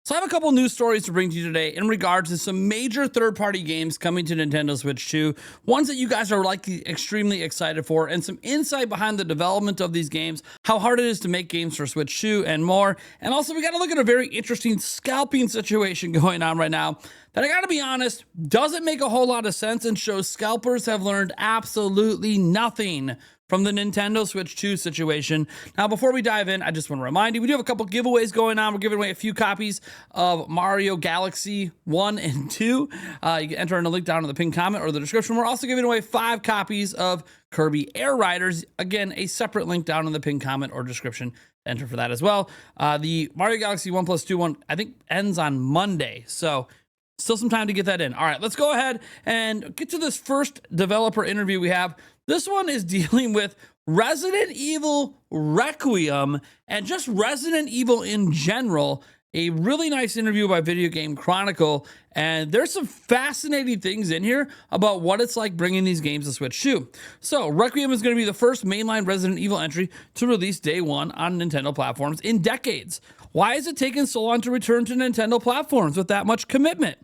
So I have a couple news stories to bring to you today in regards to some major third-party games coming to Nintendo Switch 2, ones that you guys are likely extremely excited for, and some insight behind the development of these games, how hard it is to make games for Switch 2, and more. And also, we got to look at a very interesting scalping situation going on right now that, I got to be honest, doesn't make a whole lot of sense and shows scalpers have learned absolutely nothing from the Nintendo Switch 2 situation. Now, before we dive in, I just want to remind you, we do have a couple giveaways going on. We're giving away a few copies of Mario Galaxy 1 and 2. You can enter in a link down in the pinned comment or the description. We're also giving away 5 copies of Kirby Air Riders. Again, a separate link down in the pinned comment or description. Enter for that as well. The Mario Galaxy 1 plus 2 one, I think, ends on Monday. So still some time to get that in. All right, let's go ahead and get to this first developer interview we have. This one is dealing with Resident Evil Requiem and just Resident Evil in general. A really nice interview by Video Game Chronicle, and there's some fascinating things in here about what it's like bringing these games to Switch 2. So, Requiem is going to be the first mainline Resident Evil entry to release day one on Nintendo platforms in decades. Why has it taken so long to return to Nintendo platforms with that much commitment?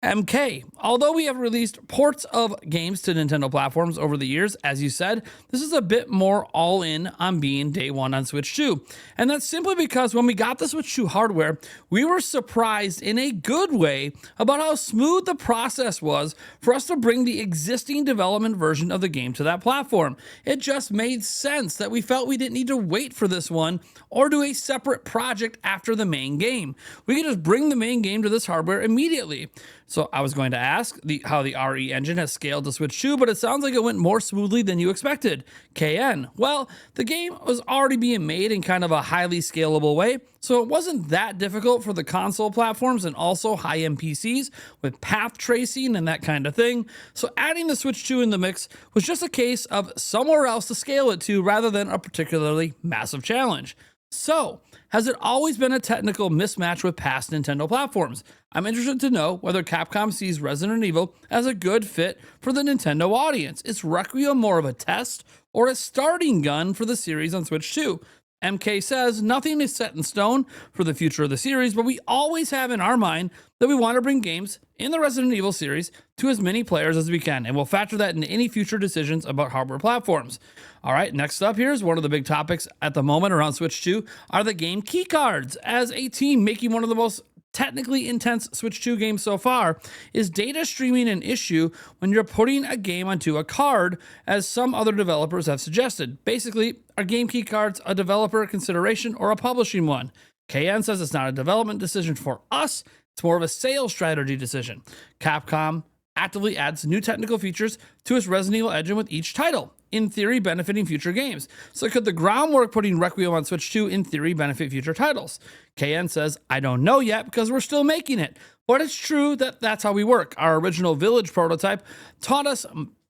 MK, although we have released ports of games to Nintendo platforms over the years, as you said, this is a bit more all in on being day one on Switch 2. And that's simply because when we got the Switch 2 hardware, we were surprised in a good way about how smooth the process was for us to bring the existing development version of the game to that platform. It just made sense that we felt we didn't need to wait for this one or do a separate project after the main game. We could just bring the main game to this hardware immediately. So I was going to ask how the RE engine has scaled to Switch 2, but it sounds like it went more smoothly than you expected. KN, well, the game was already being made in kind of a highly scalable way, so it wasn't that difficult for the console platforms and also high-end PCs with path tracing and that kind of thing. So adding the Switch 2 in the mix was just a case of somewhere else to scale it to rather than a particularly massive challenge. So, has it always been a technical mismatch with past Nintendo platforms? I'm interested to know whether Capcom sees Resident Evil as a good fit for the Nintendo audience. Is Requiem more of a test or a starting gun for the series on Switch 2? MK says nothing is set in stone for the future of the series, but we always have in our mind that we want to bring games in the Resident Evil series to as many players as we can, and we'll factor that into any future decisions about hardware platforms. All right, next up here is one of the big topics at the moment around Switch 2 are the game keycards. As a team making one of the most technically intense Switch 2 games so far, is data streaming an issue when you're putting a game onto a card, as some other developers have suggested? Basically, are game key cards a developer consideration or a publishing one? KN says it's not a development decision for us, it's more of a sales strategy decision. Capcom actively adds new technical features to its Resident Evil engine with each title, in theory benefiting future games. So could the groundwork putting Requiem on Switch 2 in theory benefit future titles? KN says, I don't know yet because we're still making it. But it's true that that's how we work. Our original Village prototype taught us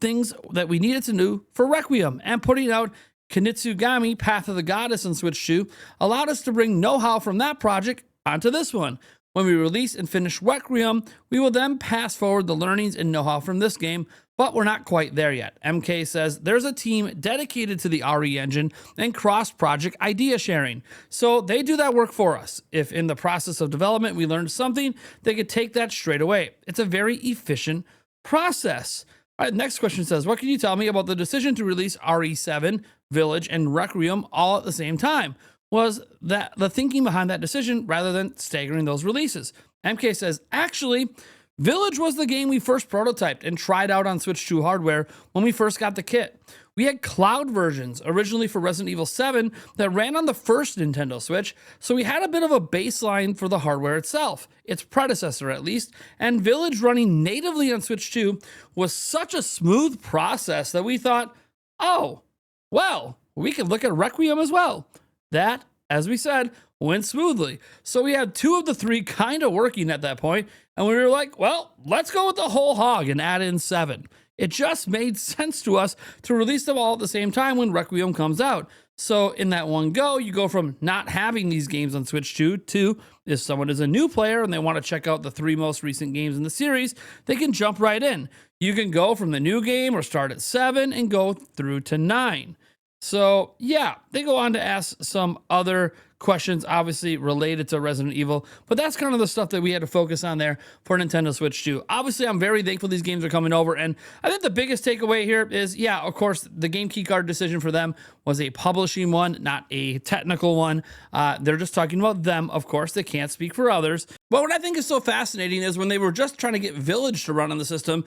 things that we needed to do for Requiem, and putting out Kinitsugami Path of the Goddess on Switch 2 allowed us to bring know-how from that project onto this one. When we release and finish Requiem, we will then pass forward the learnings and know-how from this game, but we're not quite there yet. MK says there's a team dedicated to the RE engine and cross-project idea sharing, so they do that work for us. If in the process of development we learned something, they could take that straight away. It's a very efficient process. All right, next question says, what can you tell me about the decision to release RE7, Village, and Requiem all at the same time? Was that the thinking behind that decision rather than staggering those releases? MK says, actually, Village was the game we first prototyped and tried out on Switch 2 hardware when we first got the kit. We had cloud versions originally for Resident Evil 7 that ran on the first Nintendo Switch, so we had a bit of a baseline for the hardware itself, its predecessor at least, and Village running natively on Switch 2 was such a smooth process that we thought, oh, well, we could look at Requiem as well. That, as we said, went smoothly. So we had 2 of the 3 kind of working at that point, and we were like, well, let's go with the whole hog and add in 7. It just made sense to us to release them all at the same time when Requiem comes out. So in that one go, you go from not having these games on Switch 2 to, if someone is a new player and they want to check out the 3 most recent games in the series, they can jump right in. You can go from the new game or start at 7 and go through to 9. So yeah, they go on to ask some other questions obviously related to Resident Evil, but that's kind of the stuff that we had to focus on there for Nintendo Switch 2. Obviously, I'm very thankful these games are coming over, and I think the biggest takeaway here is, yeah, of course, the game keycard decision for them was a publishing one, not a technical one. They're just talking about them, of course. They can't speak for others. But what I think is so fascinating is when they were just trying to get Village to run on the system,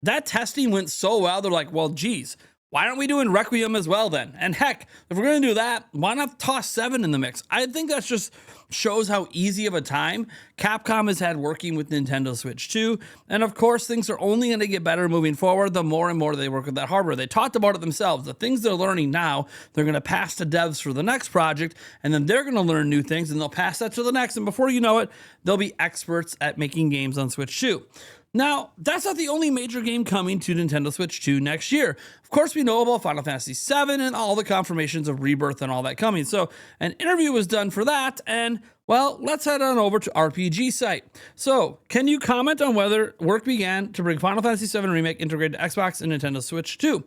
that testing went so well, they're like, well, geez, why aren't we doing Requiem as well then? And heck, if we're going to do that, why not toss 7 in the mix? I think that just shows how easy of a time Capcom has had working with Nintendo Switch 2. And of course, things are only going to get better moving forward the more and more they work with that hardware. They talked about it themselves. The things they're learning now, they're going to pass to devs for the next project, and then they're going to learn new things, and they'll pass that to the next. And before you know it, they'll be experts at making games on Switch 2. Now, that's not the only major game coming to Nintendo Switch 2 next year. Of course, we know about Final Fantasy VII and all the confirmations of Rebirth and all that coming. So an interview was done for that, and well, let's head on over to RPG Site. So, can you comment on whether work began to bring Final Fantasy VII Remake integrated to Xbox and Nintendo Switch 2?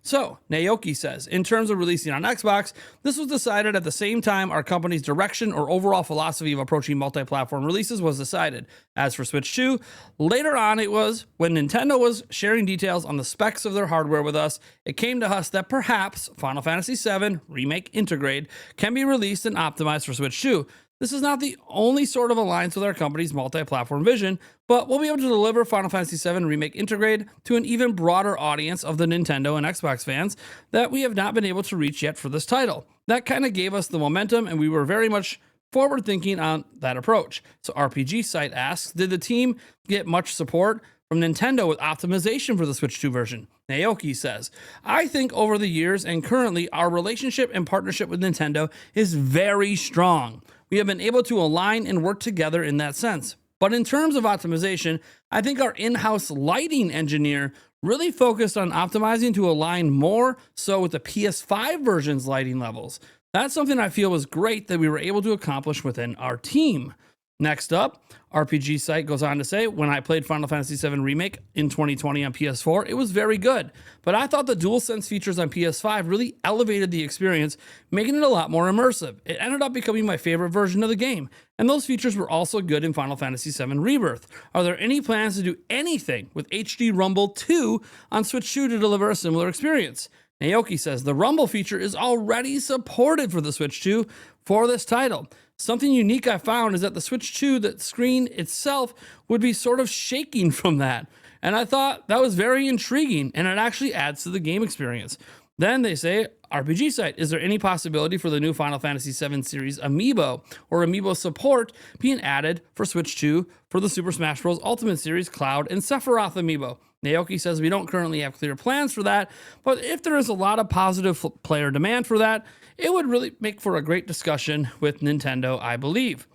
So, Naoki says, in terms of releasing on Xbox, this was decided at the same time our company's direction or overall philosophy of approaching multi-platform releases was decided. As for Switch 2, later on it was when Nintendo was sharing details on the specs of their hardware with us, it came to us that perhaps Final Fantasy VII Remake Integrate can be released and optimized for Switch 2. This is not the only sort of alliance with our company's multi-platform vision, but we'll be able to deliver Final Fantasy VII Remake Integrate to an even broader audience of the Nintendo and Xbox fans that we have not been able to reach yet for this title. That kind of gave us the momentum, and we were very much forward thinking on that approach. So RPG Site asks, did the team get much support from Nintendo with optimization for the Switch 2 version? Naoki says, I think over the years and currently our relationship and partnership with Nintendo is very strong. We have been able to align and work together in that sense. But in terms of optimization, I think our in-house lighting engineer really focused on optimizing to align more so with the PS5 version's lighting levels. That's something I feel was great that we were able to accomplish within our team. Next up, RPG Site goes on to say, when I played Final Fantasy VII Remake in 2020 on PS4, it was very good. But I thought the DualSense features on PS5 really elevated the experience, making it a lot more immersive. It ended up becoming my favorite version of the game. And those features were also good in Final Fantasy VII Rebirth. Are there any plans to do anything with HD Rumble 2 on Switch 2 to deliver a similar experience? Naoki says the Rumble feature is already supported for the Switch 2 for this title. Something unique I found is that the Switch 2, the screen itself would be sort of shaking from that. And I thought that was very intriguing, and it actually adds to the game experience. Then they say, RPG Site, is there any possibility for the new Final Fantasy VII Series Amiibo or Amiibo support being added for Switch 2 for the Super Smash Bros. Ultimate Series Cloud and Sephiroth Amiibo? Naoki says we don't currently have clear plans for that, but if there is a lot of positive player demand for that, it would really make for a great discussion with Nintendo, I believe.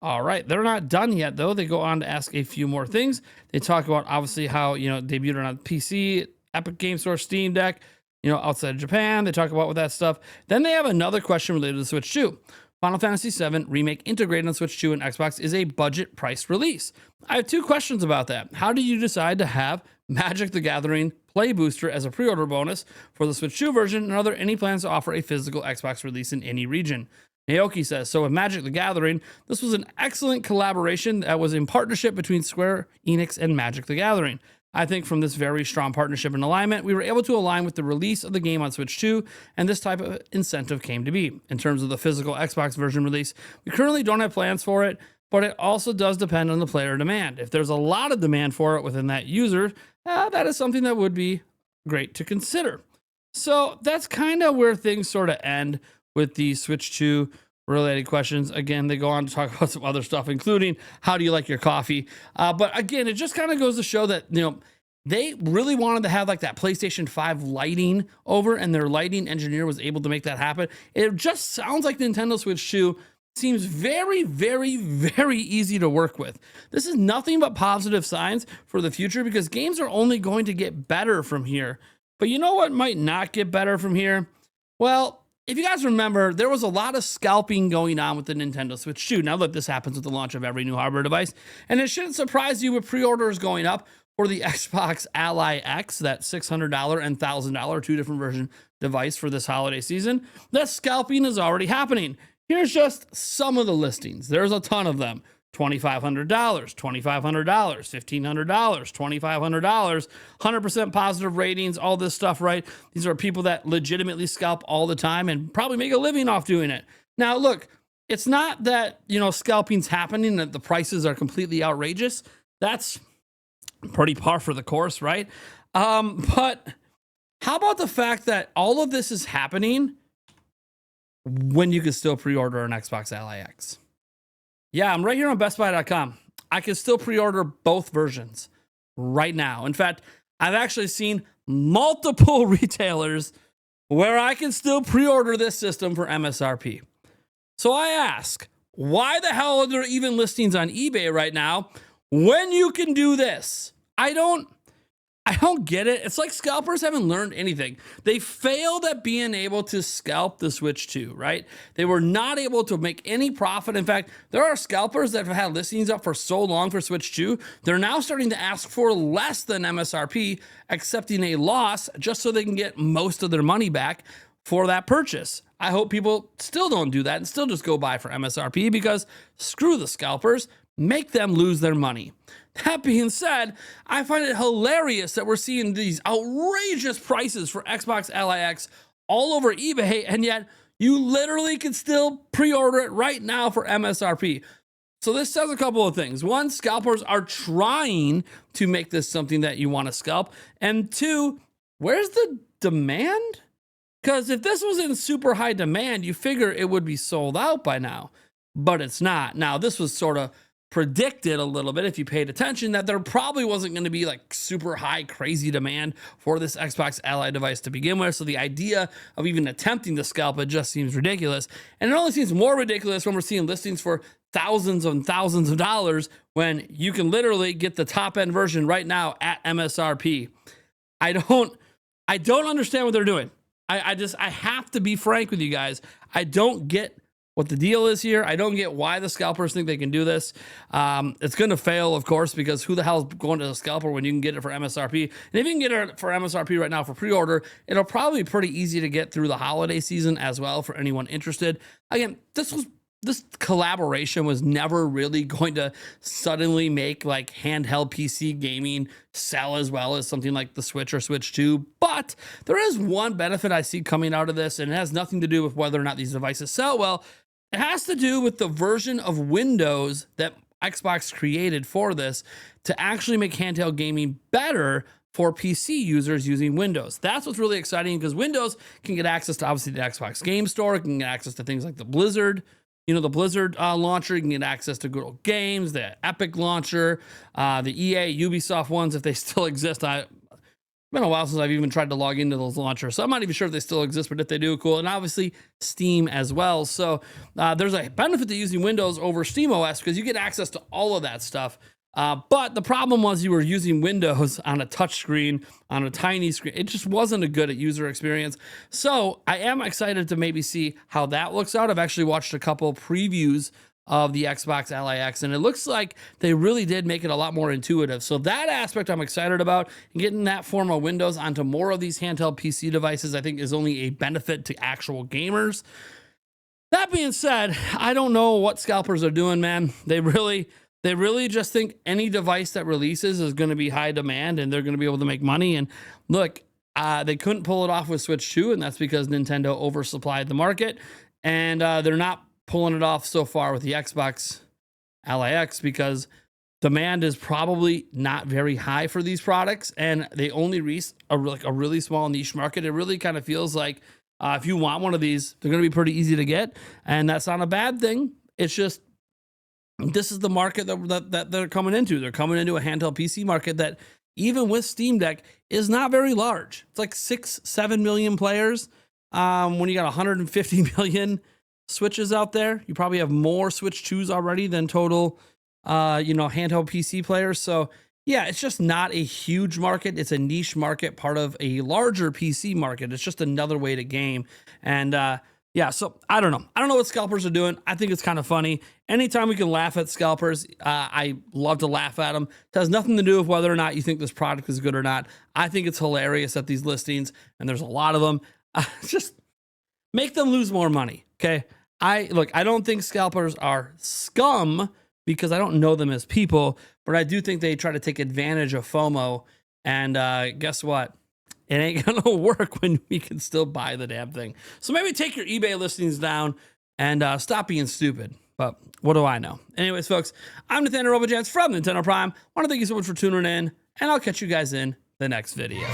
All right, they're not done yet, though. They go on to ask a few more things. They talk about, obviously, how, debuted on PC, Epic Game Store, Steam Deck, outside of Japan. They talk about with that stuff. Then they have another question related to Switch 2. Final Fantasy VII Remake integrated on Switch 2 and Xbox is a budget price release. I have two questions about that. How did you decide to have Magic the Gathering Play Booster as a pre-order bonus for the Switch 2 version, and are there any plans to offer a physical Xbox release in any region? Naoki says, so with Magic the Gathering, this was an excellent collaboration that was in partnership between Square Enix and Magic the Gathering. I think from this very strong partnership and alignment, we were able to align with the release of the game on Switch 2, and this type of incentive came to be. In terms of the physical Xbox version release, we currently don't have plans for it, but it also does depend on the player demand. If there's a lot of demand for it within that user, that is something that would be great to consider. So that's kind of where things sort of end with the Switch 2 related questions. Again, they go on to talk about some other stuff, including how do you like your coffee? But again, it just kind of goes to show that, they really wanted to have like that PlayStation 5 lighting over, and their lighting engineer was able to make that happen. It just sounds like Nintendo Switch 2 seems very, very, very easy to work with. This is nothing but positive signs for the future because games are only going to get better from here. But you know what might not get better from here? Well, if you guys remember, there was a lot of scalping going on with the Nintendo Switch 2. Now that this happens with the launch of every new hardware device, and it shouldn't surprise you with pre-orders going up for the Xbox Ally X, that $600 and $1,000 two different version device for this holiday season. The scalping is already happening. Here's just some of the listings. There's a ton of them. $2,500, $2,500, $1,500, $2,500, 100% positive ratings, all this stuff, right? These are people that legitimately scalp all the time and probably make a living off doing it. Now, look, it's not that, scalping's happening, that the prices are completely outrageous. That's pretty par for the course, right? But how about the fact that all of this is happening when you can still pre-order an Xbox Ally X? Yeah, I'm right here on BestBuy.com. I can still pre-order both versions right now. In fact, I've actually seen multiple retailers where I can still pre-order this system for MSRP. So I ask, why the hell are there even listings on eBay right now when you can do this? I don't get it. It's like scalpers haven't learned anything. They failed at being able to scalp the Switch 2, right? They were not able to make any profit. In fact, there are scalpers that have had listings up for so long for Switch 2, they're now starting to ask for less than MSRP, accepting a loss just so they can get most of their money back for that purchase. I hope people still don't do that and still just go buy for MSRP, because screw the scalpers, make them lose their money. That being said, I find it hilarious that we're seeing these outrageous prices for Xbox Ally X all over eBay, and yet you literally can still pre-order it right now for MSRP. So this says a couple of things. One, scalpers are trying to make this something that you want to scalp. And two, where's the demand? Because if this was in super high demand, you figure it would be sold out by now, but it's not. Now, this was sort of predicted a little bit if you paid attention, that there probably wasn't going to be like super high crazy demand for this Xbox Ally device to begin with. So the idea of even attempting to scalp it just seems ridiculous. And it only seems more ridiculous when we're seeing listings for thousands and thousands of dollars when you can literally get the top end version right now at MSRP. I don't understand what they're doing. I have to be frank with you guys. I don't get what the deal is here. I don't get why the scalpers think they can do this. It's going to fail, of course, because who the hell is going to the scalper when you can get it for MSRP? And if you can get it for MSRP right now for pre-order, it'll probably be pretty easy to get through the holiday season as well for anyone interested. Again, this collaboration was never really going to suddenly make like handheld PC gaming sell as well as something like the Switch or Switch 2. But there is one benefit I see coming out of this, and it has nothing to do with whether or not these devices sell well. It has to do with the version of Windows that Xbox created for this to actually make handheld gaming better for PC users using Windows. That's what's really exciting, because Windows can get access to obviously the Xbox Game Store. It can get access to things like the Blizzard, the Blizzard launcher. You can get access to good old games, the Epic launcher, the EA, Ubisoft ones, if they still exist. It's been a while since I've even tried to log into those launchers, so I'm not even sure if they still exist, but if they do, cool. And obviously Steam as well. So there's a benefit to using Windows over SteamOS, because you get access to all of that stuff. But the problem was you were using Windows on a touch screen, on a tiny screen. It just wasn't a good user experience. So I am excited to maybe see how that looks out. I've actually watched a couple previews of the Xbox Ally X, and it looks like they really did make it a lot more intuitive. So that aspect I'm excited about, and getting that form of Windows onto more of these handheld PC devices, I think is only a benefit to actual gamers. That being said, I don't know what scalpers are doing, man. They really just think any device that releases is going to be high demand and they're going to be able to make money. And look, they couldn't pull it off with Switch 2, and that's because Nintendo oversupplied the market, and they're not pulling it off so far with the Xbox Ally X because demand is probably not very high for these products, and they only reach a really small niche market. It really kind of feels like if you want one of these, they're going to be pretty easy to get, and that's not a bad thing. It's just this is the market that they're coming into. They're coming into a handheld PC market that, even with Steam Deck, is not very large. It's like 6-7 million players. When you got 150 million Switches out there, you probably have more Switch 2s already than total, handheld PC players. So yeah, it's just not a huge market. It's a niche market, part of a larger PC market. It's just another way to game. And yeah, so I don't know. I don't know what scalpers are doing. I think it's kind of funny. Anytime we can laugh at scalpers, I love to laugh at them. It has nothing to do with whether or not you think this product is good or not. I think it's hilarious at these listings, and there's a lot of them. Just make them lose more money, okay? I don't think scalpers are scum because I don't know them as people, but I do think they try to take advantage of FOMO. And guess what? It ain't gonna work when we can still buy the damn thing. So maybe take your eBay listings down and stop being stupid. But what do I know? Anyways, folks, I'm Nathaniel Robojans from Nintendo Prime. Want to thank you so much for tuning in, and I'll catch you guys in the next video.